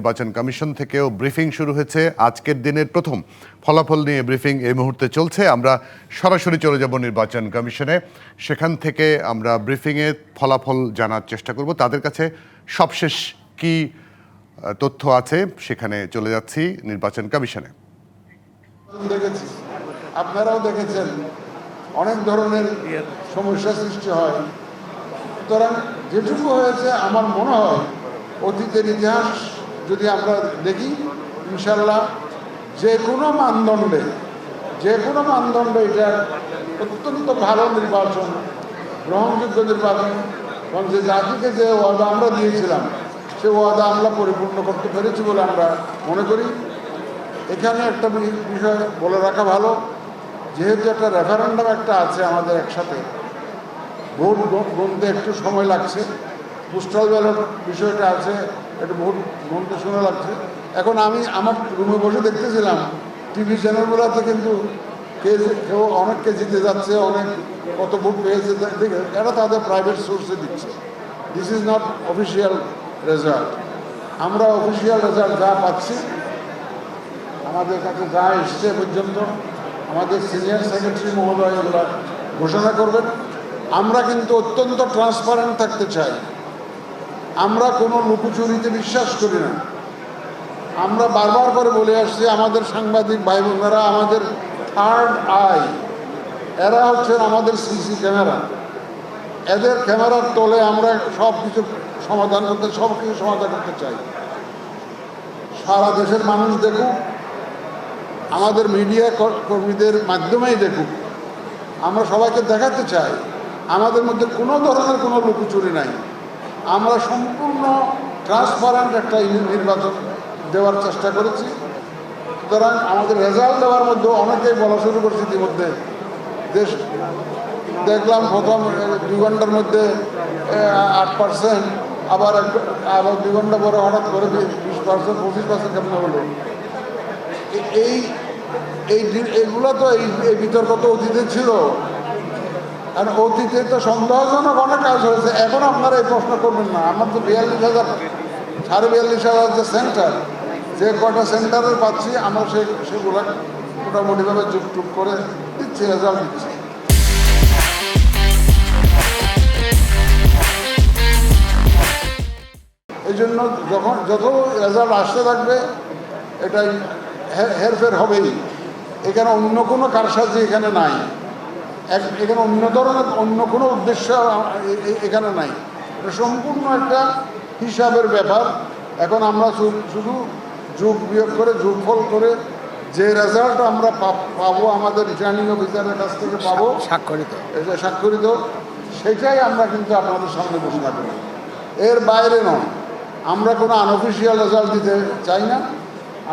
নির্বাচন কমিশন থেকেও ব্রিফিং শুরু হয়েছে। আজকের দিনের প্রথম ফলাফল নিয়ে ব্রিফিং এই মুহূর্তে চলছে। আমরা সরাসরি চলে যাব নির্বাচন কমিশনে, সেখান থেকে আমরা ব্রিফিংয়ে ফলাফল জানার চেষ্টা করব। তাদের কাছে সবশেষ কি তথ্য আছে সেখানে চলে যাচ্ছি নির্বাচন কমিশনে। দেখেছি, আপনারাও দেখেছেন, অনেক ধরনের সমস্যা সৃষ্টি হয়। সুতরাং যেটুকু হয়েছে আমার মনে হয় অতীতের ইতিহাস যদি আমরা দেখি, ইনশাল্লাহ যে কোনো মানদণ্ডে এটা অত্যন্ত ভালো নির্বাচন, গ্রহণযোগ্য নির্বাচন। কারণ যে জাতিকে যে ওয়াদা আমরা দিয়েছিলাম সে ওয়াদা আমরা পরিপূর্ণ করতে পেরেছি বলে আমরা মনে করি। এখানে একটা বিষয় বলে রাখা ভালো, যেহেতু একটা রেফারেন্ডাম একটা আছে আমাদের একসাথে, ভোট গুনতে একটু সময় লাগছে, পোস্টাল ব্যালট বিষয়টা আছে, একটু ভোট গুনতে সময় লাগছে। এখন আমি আমার রুমে বসে দেখতেছিলাম টিভি চ্যানেলগুলোতে কিন্তু কেউ অনেককে জিতে যাচ্ছে, অনেক কত ভোট পেয়েছে দেখে এরা তাদের প্রাইভেট সোর্সে দিচ্ছে। This is not official result. আমরা অফিসিয়াল রেজাল্ট যা পাচ্ছি, আমাদের কাছে যা এসছে পর্যন্ত আমাদের সিনিয়র সেক্রেটারি মহোদয় এগুলো ঘোষণা করবেন। আমরা কিন্তু অত্যন্ত ট্রান্সপারেন্ট থাকতে চাই। আমরা কোনো লুকোচুরিতে বিশ্বাস করি না। আমরা বারবার করে বলে আসছি, আমাদের সাংবাদিক ভাই বোনেরা আমাদের থার্ড আই, এরা হচ্ছেন আমাদের সিসি ক্যামেরা। এদের ক্যামেরার তলে আমরা সব কিছু সমাধান করতে চাই। সারা দেশের মানুষ দেখুক, আমাদের মিডিয়া কর্মীদের মাধ্যমেই দেখুক। আমরা সবাইকে দেখাতে চাই আমাদের মধ্যে কোনো ধরনের কোনো লুকোচুরি নাই। আমরা সম্পূর্ণ ট্রান্সপারেন্ট একটা নির্বাচন দেওয়ার চেষ্টা করেছি। সুতরাং আমাদের রেজাল্ট দেওয়ার মধ্যে অনেকেই বলা শুরু করছে ইতিমধ্যে। দেশ দেখলাম প্রথম 2 ঘন্টার মধ্যে 8%, আবার 2 ঘন্টা পরে হঠাৎ করে 20%, 25% কেমন হলো। এইগুলো তো এই বিতর্ক তো অতীতে ছিল, আর অতীতে তো সন্দেহজনক অনেক কাজ হয়েছে। এখন আপনারা এই প্রশ্ন করবেন না। আমার তো 42,000, 42,500 যে সেন্টার, যে কটা সেন্টারের পাচ্ছি আমরা সেগুলো মোটামুটিভাবে যুগ করে দিচ্ছি, রেজাল্ট দিচ্ছি। এই জন্য যত রেজাল্ট আসতে থাকবে এটাই হেরফের হবেই। এখানে অন্য কোনো কারসাজি এখানে নাই, এখানে অন্য ধরনের অন্য কোনো উদ্দেশ্য এখানে নাই। সম্পূর্ণ একটা হিসাবের ব্যাপার। এখন আমরা শুধু যোগ বিয়োগ করে, যোগফল করে যে রেজাল্ট আমরা পাবো, আমাদের রিটার্নিং অফিসারের কাছ থেকে পাবো স্বাক্ষরিত, সেটাই আমরা কিন্তু আপনাদের সামনে ঘোষণা করি। এর বাইরে নয়। আমরা কোনো আনঅফিসিয়াল রেজাল্ট দিতে চাই না।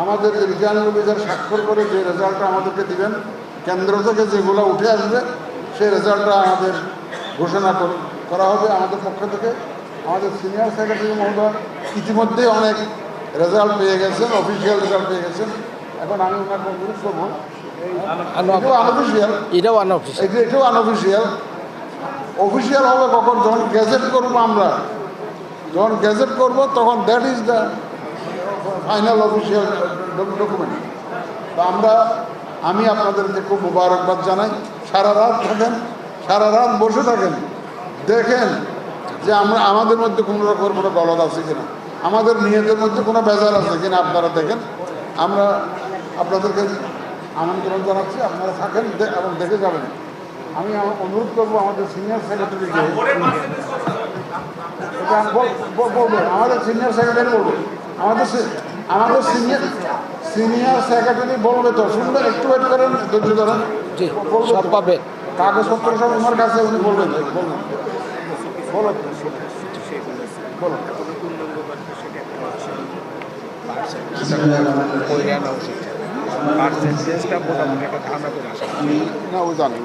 আমাদের রিটার্নিং অফিসার স্বাক্ষর করে যে রেজাল্টটা আমাদেরকে দিবেন, কেন্দ্র থেকে যেগুলো উঠে আসবে সেই রেজাল্টটা আমাদের ঘোষণা করা হবে আমাদের পক্ষ থেকে। আমাদের সিনিয়র সেক্রেটারি মহোদয় ইতিমধ্যেই অনেক রেজাল্ট পেয়ে গেছেন, অফিসিয়াল রেজাল্ট পেয়ে গেছেন। এখন আমি ওনাকে অনুরোধ করবো, এটাও আনঅফিসিয়াল। অফিসিয়াল হবে কখন? যখন গেজেট করবো আমরা, যখন গেজেট করবো তখন that is the final official document. তো আমি আপনাদেরকে খুব মুবারকবাদ জানাই। সারা রাত থাকেন, সারা রাত বসে থাকেন, দেখেন যে আমাদের মধ্যে কোনো রকম কোনো গলদ আছে কিনা, আমাদের নিয়তের মধ্যে কোনো বেজার আছে কিনা আপনারা দেখেন। আমরা আপনাদেরকে আমন্ত্রণ জানাচ্ছি, আপনারা থাকেন এবং দেখে যাবেন। আমি অনুরোধ করবো আমাদের সিনিয়র সেক্রেটারিকে, বলবে আমাদের সিনিয়র সেক্রেটারি বলবে, আমাদের সিনিয়র সেক্রেটারি বলবে। তো শুনবে, একটু ওয়েট করেন, ধৈর্য ধরেন, সব পাবে। কাগজপত্র সব আমার কাছে, উনি বলবেন। বলো না, ও জানি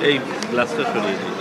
এই গ্লাসটা সরিয়ে দিই।